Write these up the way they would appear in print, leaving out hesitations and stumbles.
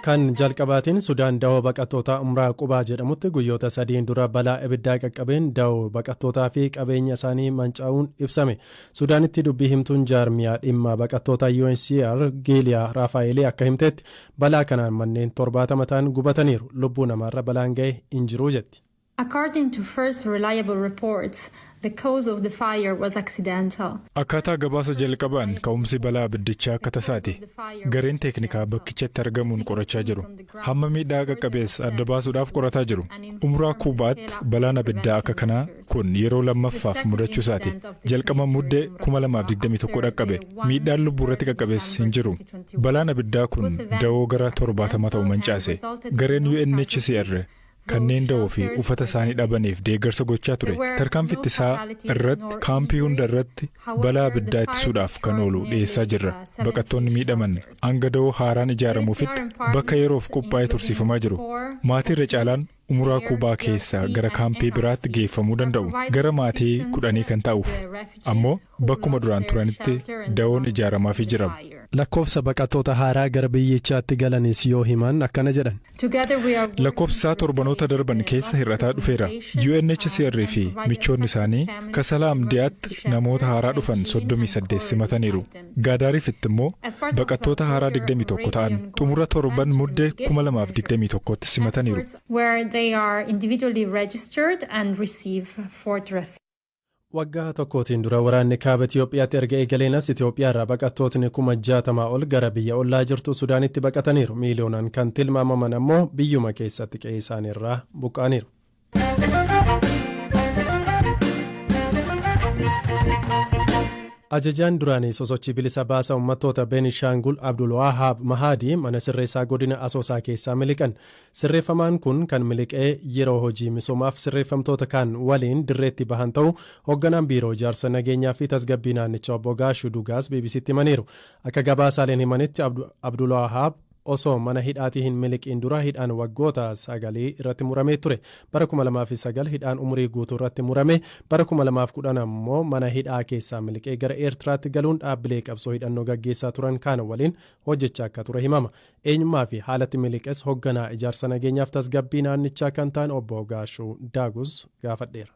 Kan jalqabaatiin Sudaan da'oo baqattoota umraa qubaa jedhamutti guyyoota 3 dura balaa ibiddaa qaqqabeen da'oo baqattootaa fi qabeenya isaanii mancaa'uun ibsame. Sudaanitti dubbii himtuun jaarmiyaa dhimma baqattoota UNHCR Giiliyaa Raafaayilii akka himteetti balaa kanaan manneen 70 ta'an gubataniiru. Lubbuu namaarra balaan ga'e hin jiru jetti. According to first reliable reports, the cause of the fire was accidental. Akkaataa gabaasa jalqabaan ka'umsi balaa abiddichaa akka tasaati. Gareen teeknikaa bakkichatti argamuun qorachaa jiru. Hamma miidhaa qaqqabees adda baasuudhaaf qorataa jiru. Umraa Kuubaatti balaan abiddaa akka kanaa kun yeroo lammaffaaf mudachuu isaati. Jalqaba muddee 2021 dhaqqabe. Miidhaan lubbuu irratti qaqqabees hin jiru. Balaan abiddaa kun da'oo gara 70 ta'u mancaase. Gareen UNHCR kanneen da'oo fi uffata isaanii dhabaniif deeggarsa gochaa ture. Tarkaanfii ittisaa irratti kaampii hunda irratti balaa abiddaa ittisuudhaaf kan oolu dhiyeessaa jirra. Baqattoonni miidhaman hanga da'oo haaraan ijaaramuufitti bakka yeroof qophaa'ee tursiifamaa jiru. Maatii irra caalaan umuraa Kuubaa keessaa gara kaampii biraatti geeffamuu danda'u. Gara maatii 10 kan ta'uuf ammoo bakkuma duraan turanitti da'oon ijaaramaafii jira. Lakkoofsa baqattoota haaraa gara biyyichaatti galanis yoo himan akkana jedhan. Lakkoofsa torbanoota darban keessa hir'ataa dhufeera. UNHCR fi michoonni isaanii Kasalaam Diyaatti namoota haaraa dhufan 38 simataniiru. Gaadaariifitti immoo baqattoota haaraa 21 ta'an xumura torban muddee 2021tti simataniiru. Waggaa tokkootiin dura waraanni kaaba Itiyoophiyaatti erga eegaleenas Itiyoophiyaarraa baqattootni 60,000 ol gara biyya ollaa jirtu Sudaanitti baqataniiru. Miiliyoonaan kan tilmaamaman ammoo biyyuma keessatti qe'ee isaaniirraa buqqaaniiru. Ajajaan duraanii sosochii bilisa baasaa uummattoota Beenishaangul Abdulwahaab Mahadii mana sirreessaa godina Asoosaa keessaa miliqan. Sirreeffamaan kun kan miliqee yeroo hojii misoomaaf sirreeffamtoota kaan waliin dirreetti bahan ta'u hoogganaan biiroo ijaarsa nageenyaa fi tasgabbii naannichaa obbo Gaashuu Dugaas BBC'tti himaniiru. Akka gabaasaaleen himanitti Abdulwahaab osoo mana hidhaatii hin miliqiin dura hidhaan waggoota 9 irratti muramee ture. Bara 2009 hidhaan umurii guutuu irratti murame. Bara 2010 ammoo mana hidhaa keessaa miliqee gara Eertiraatti galuun dhaabbilee qabsoo hidhannoo gaggeessaa turan kaan waliin hojjechaa akka ture himama. Eenyummaa fi haalatti miliqees hoogganaa ijaarsa nageenyaaf tasgabbii naannichaa kan ta'an obbo Gaashuu Daagus gaafadheera.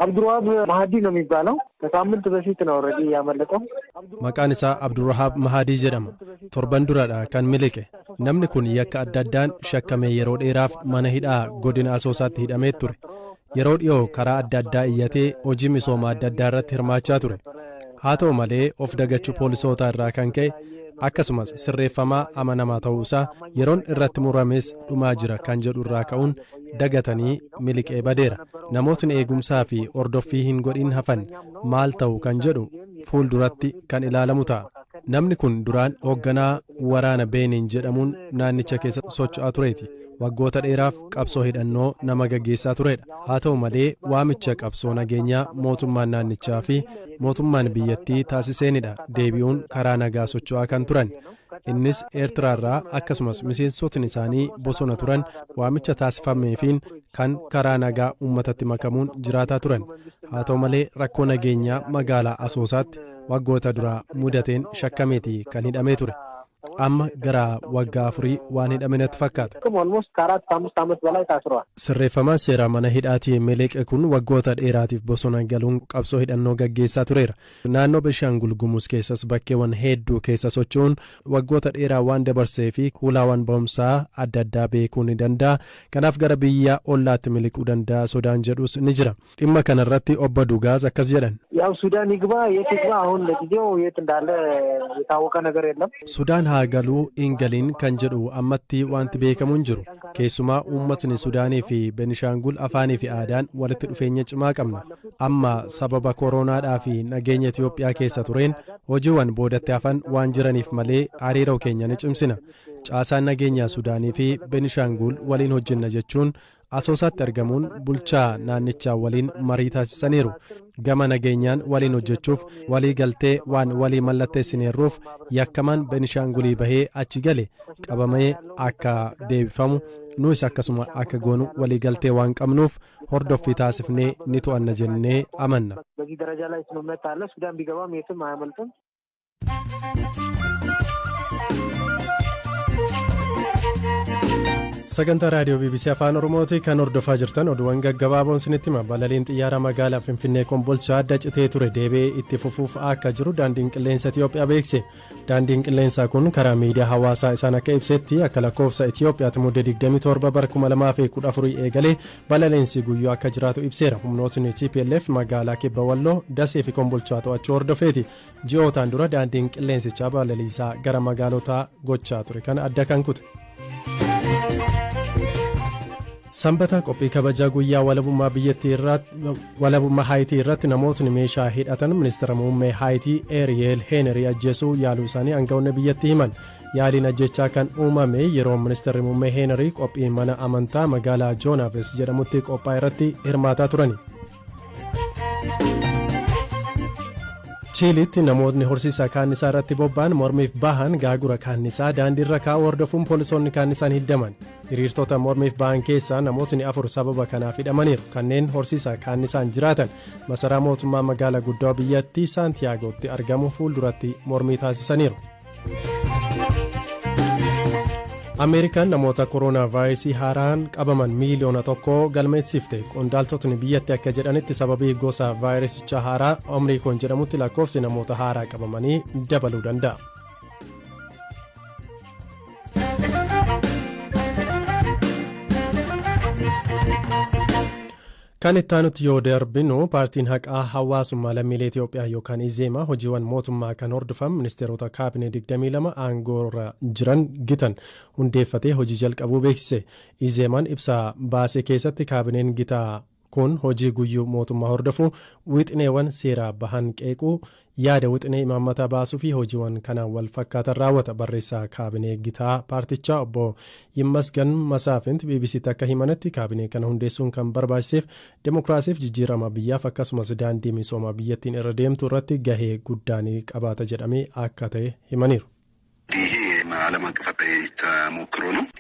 Abdulwahaab Mahadii ነው የሚባለው ከሳምንት በፊት ነው ኦሬዲ ያመለጠው. Maqaan isaa Abdulwahaab Mahadii jedhama. Torban duradha kan miliqe. Namni kun yakka adda addaan shakkamee yeroo dheeraaf mana hidhaa godina Asoosaatti hidhamee ture. Yeroo dhiyoo karaa adda addaa iyyatee hojii misoomaa adda addaa irratti hirmaachaa ture. Haa ta'u malee of dagachuu poolisootaa irraa kan ka'e akkasumas sirreeffamaa amanamaa ta'uusaa yeroon irratti murames dhumaa jira kan jedhu irraa ka'uun dagatanii miliqee badeera. Namootni eegumsaa fi ordoffii hin godhin hafan maal ta'u kan jedhu fuulduratti kan ilaalamu ta'a. Namni kun duraan hoogganaa waraana Beeniin jedhamuun naannicha keessa socho'aa tureeti. Waggoota dheeraaf qabsoo hidhannoo nama gaggeessaa turedha. Haa ta'u malee waamicha qabsoo nageenyaa mootummaan naannichaa fi mootummaan biyyattii taasiseenidha deebi'uun karaa nagaa socho'aa kan turan. Innis Eertiraarraa akkasumas miseensotni isaanii bosona turan waamicha taasifameefiin kan karaa nagaa uummatatti makamuun jiraataa turan. Haa ta'u malee rakkoo nageenyaa magaalaa Asoosaatti waggoota duraa mudateen shakkameeti kan hidhamee ture. Amma gara waggaa 4 waan hidhametti fakkaata. Sirreeffamaan seeraa mana hidhaatii miliqe kun waggoota dheeraatiif bosona galuun qabsoo hidhannoo gaggeessaa tureera. Naannoo Beenishaangul Gumuz keessas bakkeewwan hedduu keessa socho'uun waggoota dheeraa waan dabarsee fi hulaawwan ba'umsaa adda addaa beekuu ni danda'a. Kanaaf gara biyya ollaatti miliquu danda'a sodaan jedhus ni jira. Dhimma kanarratti obbo Dugaas akkas jedhan. ሱዳን ይግባ የት ይግባ አሁን ለጊዜው የት እንዳለ የታወቀ ነገር የለም. Sudaan haa galuu ingaliin kan jedhu ammatti wanti beekamu hin jiru. Keessumaa uummatni Sudaanii fi Beenishaangul afaanii fi aadaan walitti dhufeenya cimaa qabna. Amma sababa koronaadhaa fi nageenya Itiyoophiyaa keessa tureen hojiiwwan boodatti hafan waan jiraniif malee hariiroo keenya ni cimsina. Caasaan nageenyaa Sudaanii fi Beenishaangul waliin hojjenna jechuun Asoosaatti argamuun bulchaa naannichaa waliin marii taasisaniiru. Gama nageenyaan waliin hojjechuuf walii galtee waan walii mallatteessineerruuf yakkamaan Beenishaangulii bahee achi gale qabamee akka deebifamu nus akkasuma akka goonu walii galtee waan qabnuuf hordoffii taasifnee ni to'anna jennee amanna. በዚህ ደረጃ ላይ ስምምነት አለ። ሱዳን ቢገባም የትም አያመልጥም። Sagantaa raadiyoo BBC Afaan Oromooti kan hordofaa jirtan oduuwwan gaggabaaboon isinitti hima. Balaliin xiyyaara magaalaa Finfinnee Kombolchaa adda citee ture deebi'ee itti fufuuf akka jiru daandiin qilleensa Itiyoophiyaa beekse. Daandiin qilleensaa kun karaa miidiyaa hawaasaa isaan akka ibsetti akka lakkoofsa Itiyoophiyaatti muddee 27 bara 2014 eegalee balaliinsi guyyuu akka jiraatu ibseera. Humnootni TPLF magaalaa Kibba Walloo, Dasee fi Kombolchaa to'achuu hordofeeti. Ji'ootaan dura daandiin qilleensichaa balaliisaa gara magaalotaa gochaa ture kana adda kan kute. Sanbata qophii kabajaa guyyaa walabummaa Haayitii irratti namootni meeshaa hidhatan ministeera muummee Haayitii Eeriyeel Heenrii ajjeesuu yaaluu isaanii aangawoonni biyyattii himan. Yaaliin ajjechaa kan uumame yeroo ministeerri muummee Heenrii qophii mana amantaa magaalaa Joonaafis jedhamutti qophaa'e irratti hirmaataa turani. Chiilitti namootni horsiisa kaannisaa irratti bobba'an mormiif bahan gaagura kaannisaa daandiirra kaa'uu hordofuun poolisoonni kaannisaan hidhaman. Hiriirtota mormiif bahan keessaa namootni 4 sababa kanaaf hidhamaniiru. Kanneen horsiisa kaannisaan jiraatan masaraa mootummaa magaalaa guddaa biyyattii Saantiyaagotti argamu fuulduratti mormii taasisaniiru. Ameerikaan namoota kooroonaa vaayirasii haaraan qabaman miiliyoona 1 galmeessifte. Qondaaltotni biyyatti akka jedhanitti sababii gosa vaayirasichaa haaraa Omicron jedhamutti lakkoofsi namoota haaraa qabamanii dabaluu danda'a. Kan itti aanutti yoo darbinu paartiin haqaa hawaasummaa lammiilee Itiyoophiyaa yookaan Izeemaa hojiiwwan mootummaa kan hordofan ministeerota kaabinee 22 aangoorra jiran gitan hundeeffatee hojii jalqabuu beeksise. Izeemaan ibsa baasee keessatti kaabineen gitaa kun hojii guyyuu mootummaa hordofu wixineewwan seeraa bahan qeequu yaada wixinee imaammataa baasuu fi hojiiwwan kanaan wal fakkaatan raawwata. Barreessaa kaabinee gitaa paartichaa obbo Yimmasgan Masaafinti BBCtti akka himanitti kaabinee kana hundeessuun kan barbaachiseef demokiraasiif jijjiirama biyyaaf akkasumas daandii misoomaa biyyattiin irra deemtu irratti gahee guddaa ni qabaata jedhamee akka ta'e himaniiru.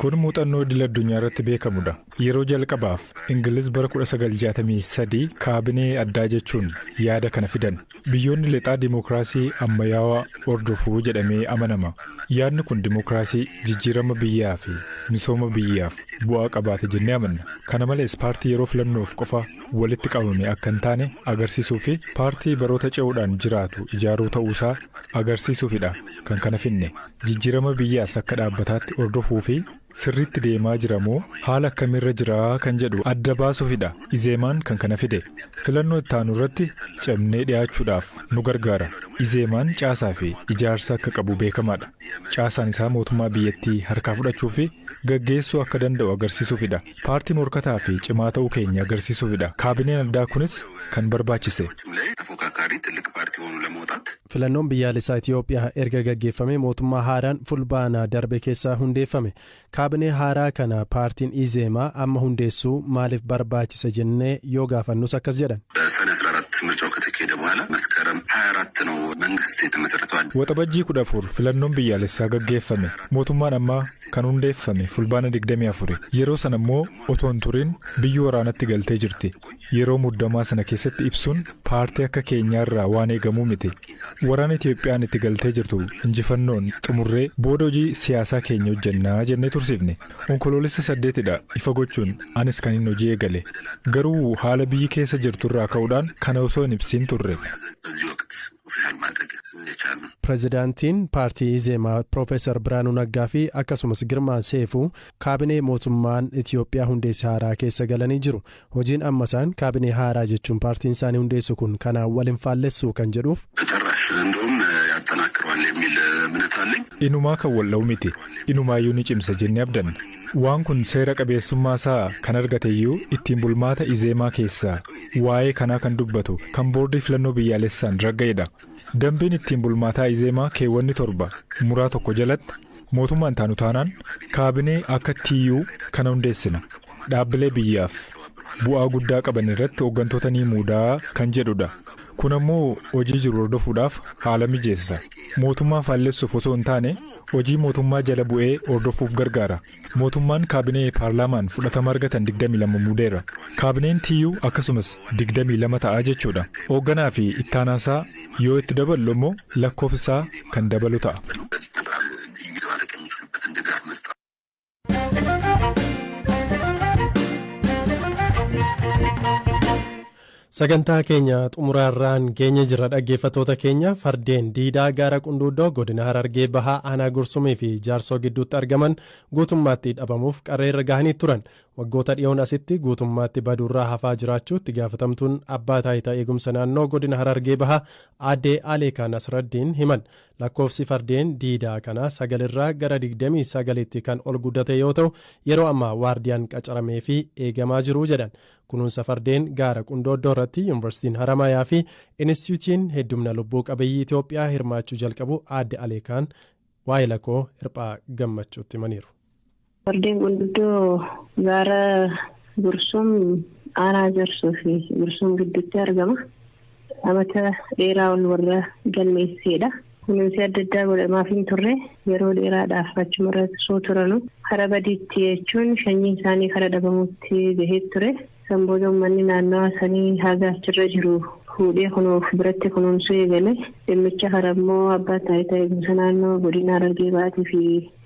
Kun muuxannoo idil addunyaa irratti beekamudha. Yeroo jalqabaaf Ingiliz bara 1963 kaabinee addaa jechuun yaada kana fidan. Biyyoonni lixaa dimokiraasii ammayyaawaa hordofuu jedhamee amanama. Yaadni kun dimokiraasii jijjiirama biyyaa fi misooma biyyaaf bu'aa qabaate jennee amanna. Kana malees paartii yeroo filannoof qofa walitti qabame akka hin taane agarsiisuu fi paartii baroota ce'uudhaan jiraatu ijaaruu ta'uusaa agarsiisuufidha kan kana finne. Jijjiirama biyyaas akka dhaabbataatti hordofuu fi sirriitti deemaa jiramoo haala akkamiirra jiraa kan jedhu adda baasuufidha. Izeemaan kan kana fide filannoo itti aanu irratti cimnee dhiyaachuudhaaf nu gargaara. Izeemaan caasaa fi ijaarsa akka qabu beekamaadha. Caasaan isaa mootummaa biyyattii harkaa fudhachuu fi gaggeessuu akka danda'u agarsiisuufidha. Paartii morkataa fi cimaa ta'uu keenya agarsiisuufidha. Kaabineen addaa kunis kan barbaachise. Filannoon biyyaalessaa Itiyoophiyaa erga gaggeeffame mootummaa haaraan fulbaanaa darbe keessaa hundeeffame. Kaabinee haaraa kana paartiin Izeemaa amma hundeessuu maaliif barbaachise jennee yoo gaafannus akkas jedhan. Waxabajjii 14 filannoon biyyaalessaa gaggeeffame. Mootummaan ammaa kan hundeeffame fulbaana 24. Yeroo sana immoo otoo hin turin biyyi waraanatti galtee jirti. Yeroo muddamaa sana keessatti ibsuun paartii akka keenyaarraa waan eegamuu miti. Waraana Itiyoophiyaan itti galtee jirtu injifannoon xumurree booda hojii siyaasaa keenya hojjannaa jennee tursiifne. Onkoloolessa 8dha ifa gochuun anis kan hin hojii eegale. Garuu haala biyyi keessa jirturraa ka'uudhaan kana osoo hin ibsiin turre. Pireezidaantiin paartii Izeemaa Piroofeesar Biraanuu Naggaa fi akkasumas Girmaa Seefuu kaabinee mootummaan Itiyoophiyaa hundeesse haaraa keessa galanii jiru. Hojiin amma isaan kaabinee haaraa jechuun paartiin isaanii hundeessu kun kanaan wal hin faallessu kan jedhuuf. Inumaa kan waldha'u miti. Inumaayyuu ni cimsa jennee abdanna. Waan kun seera qabeessummaa isaa kan argate iyyuu ittiin bulmaata Izeemaa keessaa waa'ee kanaa kan dubbatu kan boordii filannoo biyyaalessaan ragga'edha. Dambiin ittiin bulmaataa Izeemaa keewwanni 7 muraa tokko jalatti mootummaan taanu taanaan kaabinee akka tiyyuu kana hundeessina. Dhaabbilee biyyaaf bu'aa guddaa qaban irratti hooggantoota ni muudaa kan jedhudha. Kun ammoo hojii jiru hordofuudhaaf haala mijeessa. Mootummaa faallessuuf osoo hin taane hojii mootummaa jala bu'ee hordofuuf gargaara. Mootummaan kaabinee paarlaamaan fudhatama argatan 22 muudeera. Kaabineen tiyyuu akkasumas 22 ta'a jechuudha. Hoogganaa fi ittaanaasaa yoo itti daballu immoo lakkoofsisaa kan dabalu ta'a. Sagantaa keenya xumuraarraan keenya jira dhaggeeffatoota keenya fardeen diidaa gaara qunduudoo godina Harargee bahaa aanaa Gursumii fi Jaarsoo gidduutti argaman guutummaatti dhabamuuf qarreerra gahanii turan. Waggoota dhiyoon asitti guutummaatti baduurraa hafaa jiraachuutti gaafatamtuun abbaa taayitaa eegumsa naannoo godina Harargee bahaa aadde Aleekaa Nasraddiin himan. Lakkoofsi fardeen diidaa kanaa 9 gara 29tti kan ol guddate yoo ta'u yeroo ammaa waardiyaan qacaramee fi eegamaa jiru jedhan. Kunuunsa fardeen gaara qundoodoo irratti yuunivarsiitiin Haramayaa fi Inistituutiin heddumna lubbuu qabeeyyii Itoophiyaa hirmaachuu jalqabu aadde Aleekaan waa'ee lakkoo hirphaa gammachuutti himaniiru. Fardeen qundoodoo gaara Gursum aanaa Jaarsoo fi Gursum gidduutti argama. Amata dheeraa ol warra galmeesseedha. Kunuunsi adda addaa godhamaaf hin turre yeroo dheeraadhaaf achuma irra turanu karaa badiitti jechuun sanyiin isaanii karaa dhabamuutti gahee ture. Sanboota uummanni naannawaa sanii haga achirra jiru fuudhee kunuuf biratti kunuunsuu eegale. Dhimmicha karaa immoo abbaa taayitaa eegumsa naannoo godina Harargee Bahaatii fi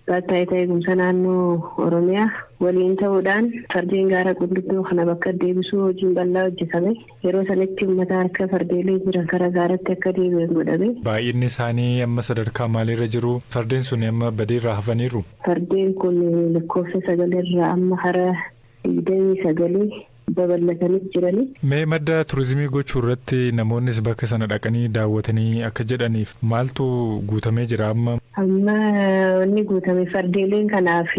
abbaa taayitaa eegumsa naannoo Oromiyaa waliin ta'uudhaan fardeen gaara qunduudoo kana bakka deebisuu hojiin bal'aa hojjetame. Yeroo sanatti uummata harka fardeelee jiran karaa gaaratti akka deebi'an godhame. Baay'inni isaanii amma sadarkaa maaliirra jiru? Fardeen sun amma badiirraa hafaniiru? Fardeen kun lakkoofsa 9 irraa amma karaa 29 babal'atanii jiranii. Mee madda turizimii gochuu irratti namoonnis bakka sana dhaqanii daawwatanii akka jedhaniif maaltu guutamee jira amma? Amma wanni guutame fardeeleen kanaaf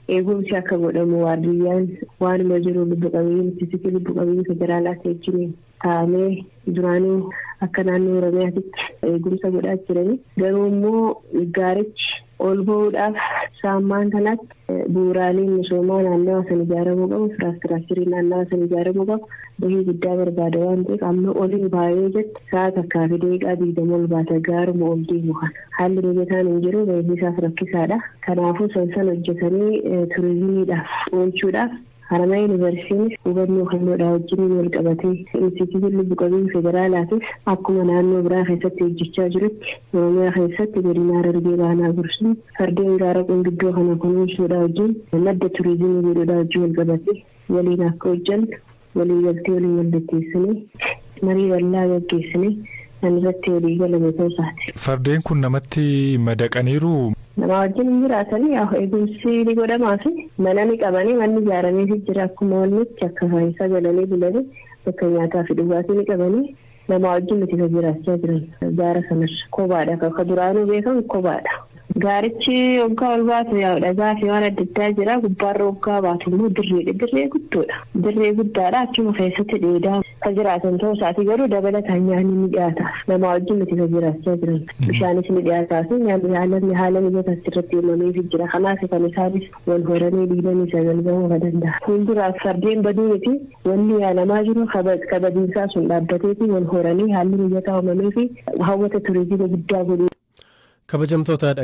eegumsi akka godhamu waardiyyaan waanuma jiru lubbu qabeeyyii federaalaa wajjin taa'amee duraanuu akka naannoo Oromiyaatti eegumsa godhaa jiranii. Garuu immoo gaarichi ol ba'uudhaaf saammaan kanatti bu'uuraaleen misoomaa naannawaa sana ijaaramuu qabu, infiraastiraakcharii naannawaa sana ijaaramuu qabu, bahii guddaa barbaada waan ta'eef amma oliin baay'ee jetti sa'a takkaa fi daqiiqaa 20 ol baata gaaruma ol deemu kana. Haalli mijataan hin jiru bahii isaaf rakkisaadha. Kanaafuu san hojjetanii turizimiidhaaf oolchuudhaaf Haramaya Yuunivarsiitiinis hubannoo kennuudhaa wajjin wal qabatee Inistituutiin lubbu qabeeyyii federaalaatis akkuma naannoo biraa keessatti hojjechaa jirutti Oromiyaa keessatti godina Harargee Bahaa Gursum fardeen gaara qunduudoo kana kunuunsuudhaa wajjin madda turizimii godhuudhaa wajjin wal qabatee waliin akka hojjannu waliigaltee waliin mallatteessinee marii bal'aa gaggeessinee kan irratti waliigalame ta'uu isaati. Fardeen kun namatti madaqaniiru? Nama wajjin jiraatanii eegumsi ni godhamaa fi mana ni qabanii manni ijaaramee jira akkuma wannitti akka faayisaa galanii bulanii bakka nyaataa fi dhugaatii ni qabanii nama wajjin nuti kan jiraachaa jiran gaara sanarra kophaadha akka duraanuu beekamu kophaadha. Gaarichi hoggaa ol baatu dhagaa fi waan adda addaa jira gubbaarra hoggaa baatu immoo dirree guddoodha. Dirree guddaadha achuma keessatti dheedaa kan jiraatan ta'uu isaati garuu dabalataan nyaanni ni dhiyaata. Nama wajjin nuti kan jiraachaa jiran bishaanis ni dhiyaataa fi nyaanni haala mijataa irratti uumameefii jira. Kanaaf kan isaanis wal horanii diinanii sagal bahuu kan danda'a. Fuulduraaf fardeen baduu miti wanni yaalamaa jiru kabadiinsaa sun dhaabbateetii wal horanii haalli mijataa uumameefi hawwata turizimii guddaa godhu. Kabajamtoota